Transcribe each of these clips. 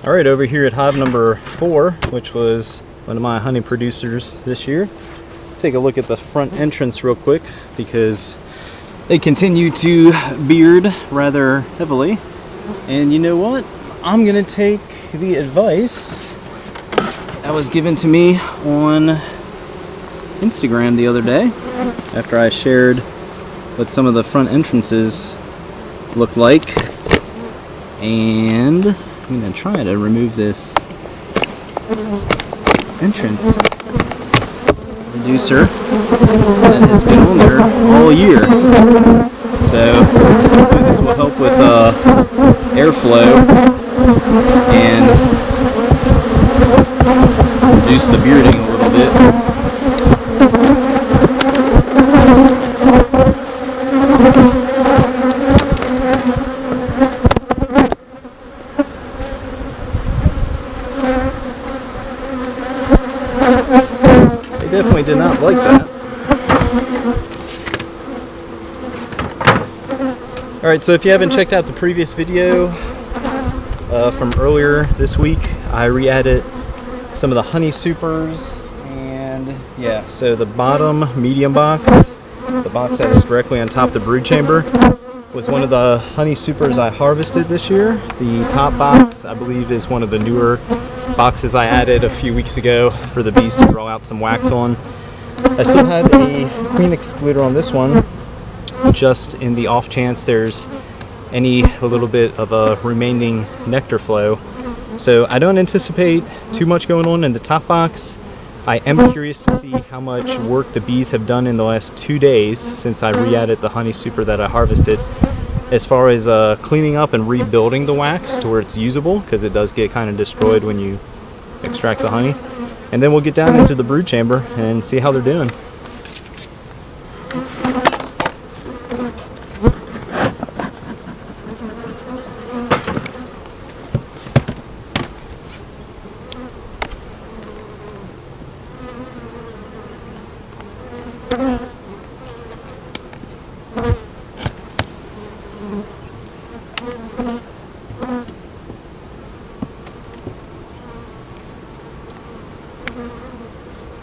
All right, over here at hive number 4, which was one of my honey producers this year, take a look at the front entrance real quick because they continue to beard rather heavily. And you know what? I'm gonna take the advice that was given to me on Instagram the other day after I shared what some of the front entrances look like, and I'm going to try to remove this entrance reducer that has been on there all year. So this will help with airflow and reduce the bearding a little bit. Definitely did not like that. Alright, so if you haven't checked out the previous video from earlier this week, I re-added some of the honey supers, and yeah, so the bottom medium box, the box that is directly on top of the brood chamber, was one of the honey supers I harvested this year. The top box, I believe, is one of the newer boxes I added a few weeks ago for the bees to draw out some wax on. I still have a queen excluder on this one, just in the off chance there's a little bit of a remaining nectar flow. So I don't anticipate too much going on in the top box. I am curious to see how much work the bees have done in the last 2 days since I re-added the honey super that I harvested, as far as cleaning up and rebuilding the wax to where it's usable, because it does get kind of destroyed when you extract the honey. And then we'll get down into the brood chamber and see how they're doing.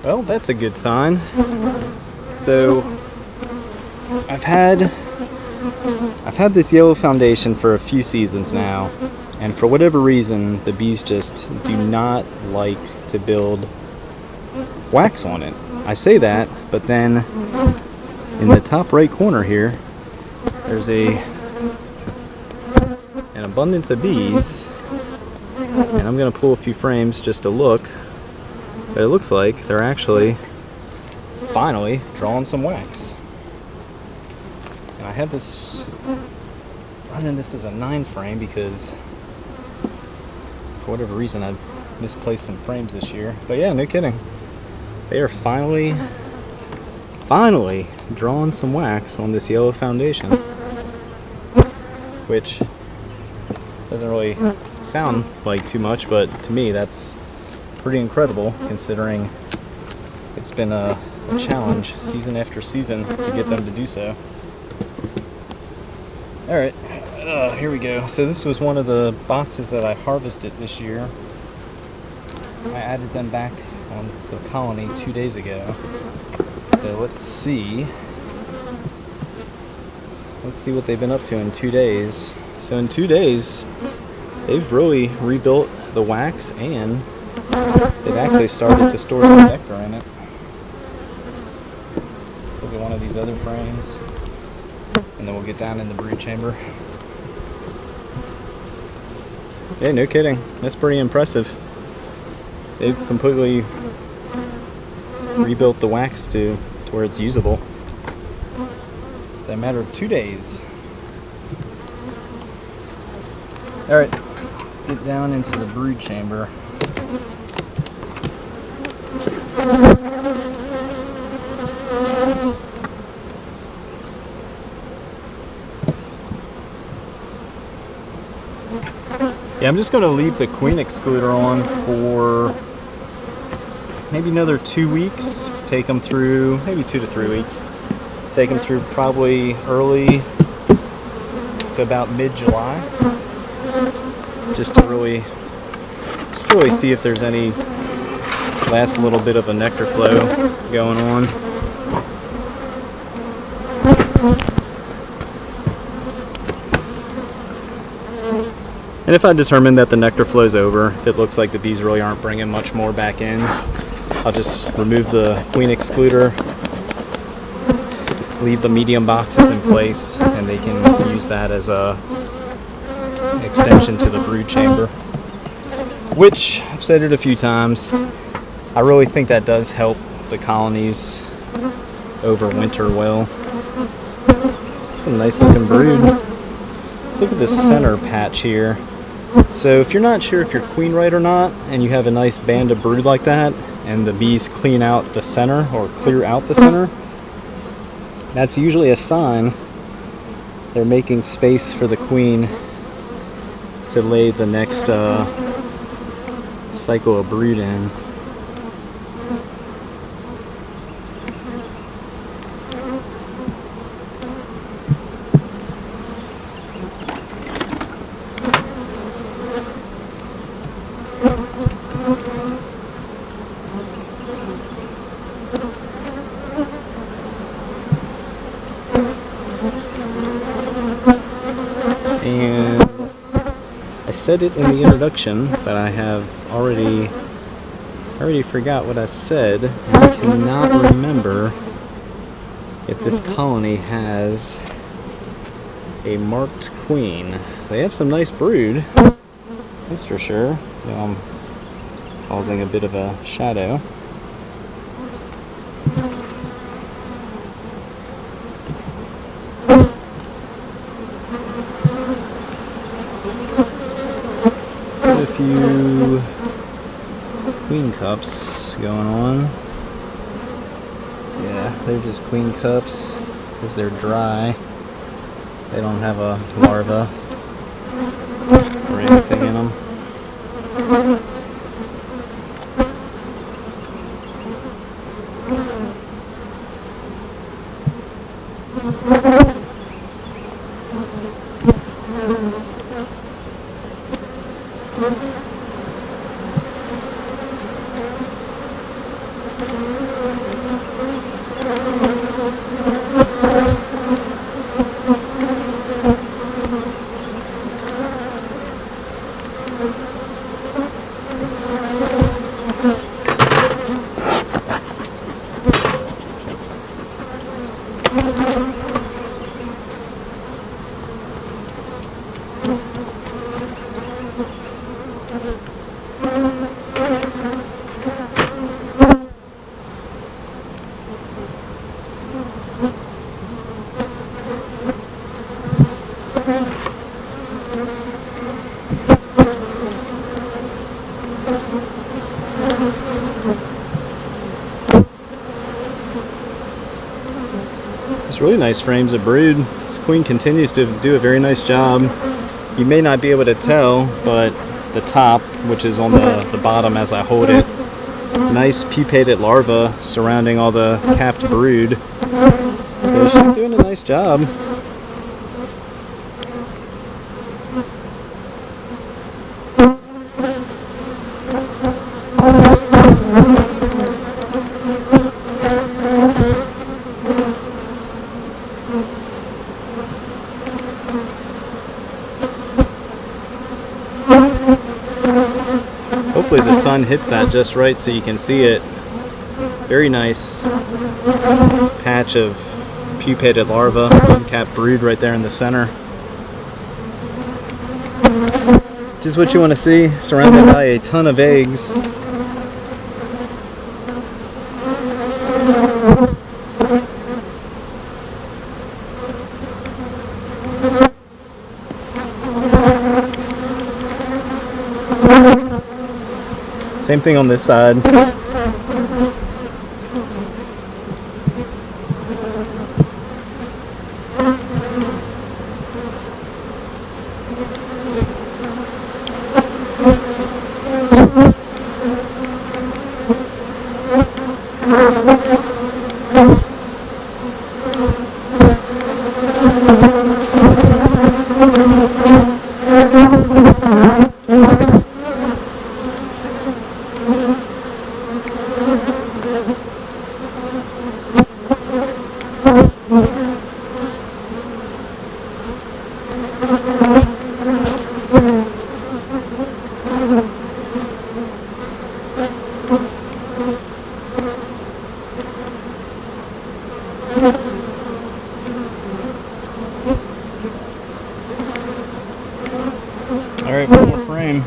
Well, that's a good sign. So I've had this yellow foundation for a few seasons now, and for whatever reason the bees just do not like to build wax on it. I say that, but then in the top right corner here there's an abundance of bees, and I'm going to pull a few frames just to look. But it looks like they're actually finally drawing some wax. And I had this running this as a 9 frame because for whatever reason I misplaced some frames this year. But yeah, no kidding. They are finally drawing some wax on this yellow foundation, which doesn't really sound like too much, but to me that's pretty incredible considering it's been a challenge season after season to get them to do so. Alright, here we go. So this was one of the boxes that I harvested this year. I added them back on the colony 2 days ago. So let's see what they've been up to in 2 days. So in 2 days they've really rebuilt the wax, and they've actually started to store some nectar in it. Let's look at one of these other frames, and then we'll get down in the brood chamber. Yeah, no kidding. That's pretty impressive. They've completely rebuilt the wax to where it's usable. It's a matter of 2 days. Alright, let's get down into the brood chamber. Yeah, I'm just going to leave the queen excluder on for maybe another 2 weeks. Take them through maybe 2 to 3 weeks. Take them through probably early to about mid-July, just to really just to really see if there's any last little bit of a nectar flow going on. And if I determine that the nectar flow's over, if it looks like the bees really aren't bringing much more back in, I'll just remove the queen excluder, leave the medium boxes in place, and they can use that as a extension to the brood chamber. Which, I've said it a few times, I really think that does help the colonies overwinter well. Some nice looking brood. Let's look at this center patch here. So if you're not sure if you're queen right or not, and you have a nice band of brood like that, and the bees clean out the center or clear out the center, that's usually a sign they're making space for the queen to lay the next cycle of brood in. And I said it in the introduction, but I have already forgot what I said, and I cannot remember if this colony has a marked queen. They have some nice brood, that's for sure. I'm causing a bit of a shadow. A few queen cups going on. Yeah, they're just queen cups because they're dry. They don't have a larva or anything in them. Really nice frames of brood. This queen continues to do a very nice job. You may not be able to tell, but the top, which is on the bottom as I hold it, nice pupated larva surrounding all the capped brood. So she's doing a nice job. Hopefully the sun hits that just right so you can see it. Very nice patch of pupated larva, uncapped brood right there in the center. Just what you want to see, surrounded by a ton of eggs. Same thing on this side. Alright, one more frame.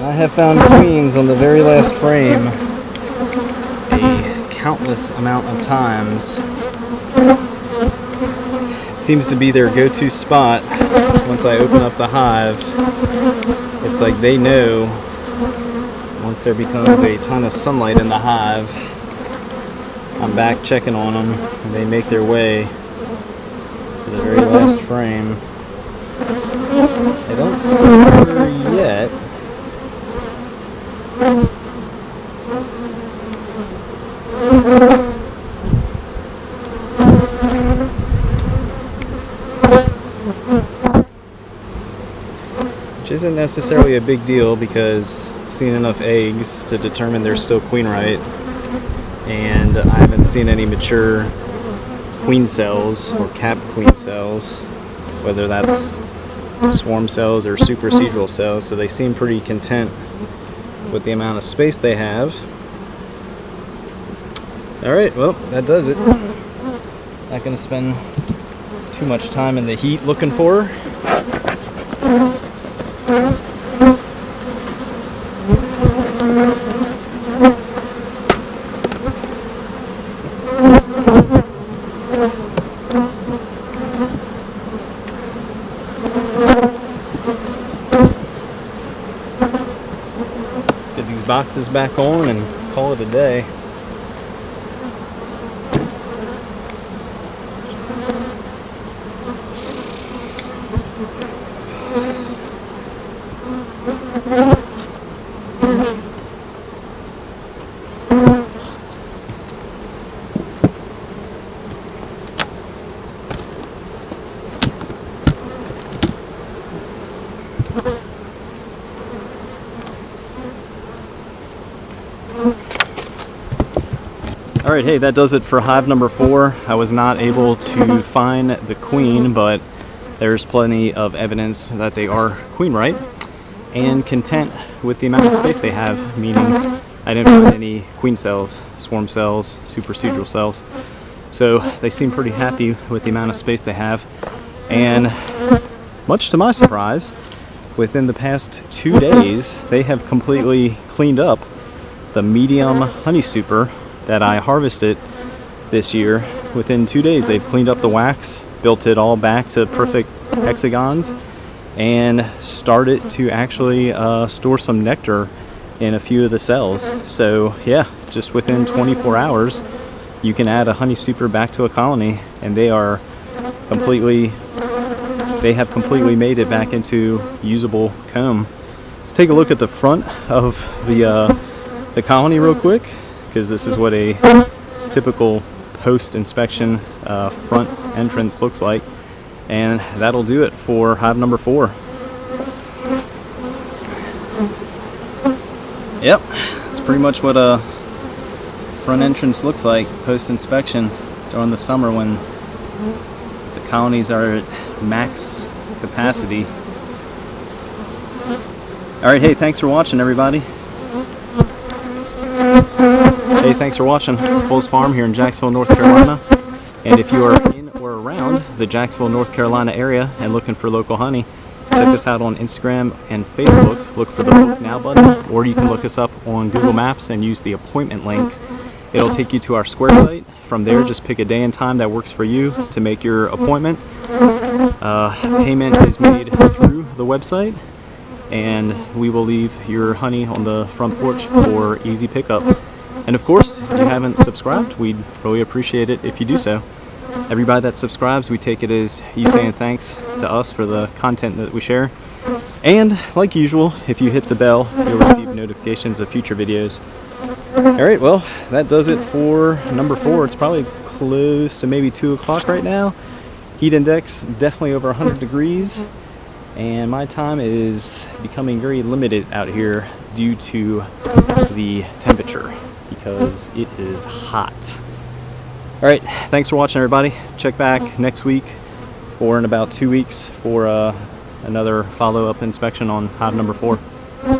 I have found queens on the very last frame a countless amount of times. It seems to be their go-to spot once I open up the hive. It's like they know once there becomes a ton of sunlight in the hive, I'm back checking on them, and they make their way to the very last frame. I don't see her yet. Which isn't necessarily a big deal because I've seen enough eggs to determine they're still queen right, and I haven't seen any mature queen cells or capped queen cells, whether that's swarm cells or supersedral cells, so they seem pretty content with the amount of space they have. Alright, well, that does it. Not going to spend too much time in the heat looking for her. Let's get these boxes back on and call it a day. Alright, hey, that does it for hive number 4. I was not able to find the queen, but there's plenty of evidence that they are queen right and content with the amount of space they have, meaning I didn't find any queen cells, swarm cells, supersedral cells. So they seem pretty happy with the amount of space they have. And much to my surprise, within the past 2 days, they have completely cleaned up the medium honey super that I harvested this year. Within 2 days, they've cleaned up the wax, built it all back to perfect hexagons, and started to actually store some nectar in a few of the cells. So yeah, just within 24 hours, you can add a honey super back to a colony, and they have completely made it back into usable comb. Let's take a look at the front of the colony real quick, because this is what a typical post-inspection front entrance looks like, and that'll do it for hive number 4. Yep, that's pretty much what a front entrance looks like post-inspection during the summer when the colonies are at max capacity. Alright, hey, thanks for watching, everybody. Hey, thanks for watching Foles Farm here in Jacksonville, North Carolina. And if you are in or around the Jacksonville, North Carolina area and looking for local honey, check us out on Instagram and Facebook. Look for the Book Now button, or you can look us up on Google Maps and use the appointment link. It'll take you to our Square site. From there, just pick a day and time that works for you to make your appointment. Payment is made through the website, and we will leave your honey on the front porch for easy pickup. And of course, if you haven't subscribed, we'd really appreciate it if you do so. Everybody that subscribes, we take it as you saying thanks to us for the content that we share. And like usual, if you hit the bell, you'll receive notifications of future videos. Alright, well, that does it for number 4. It's probably close to maybe 2 o'clock right now. Heat index definitely over 100 degrees. And my time is becoming very limited out here due to the temperature, because it is hot. Alright, thanks for watching, everybody. Check back next week or in about 2 weeks for another follow-up inspection on hive number 4.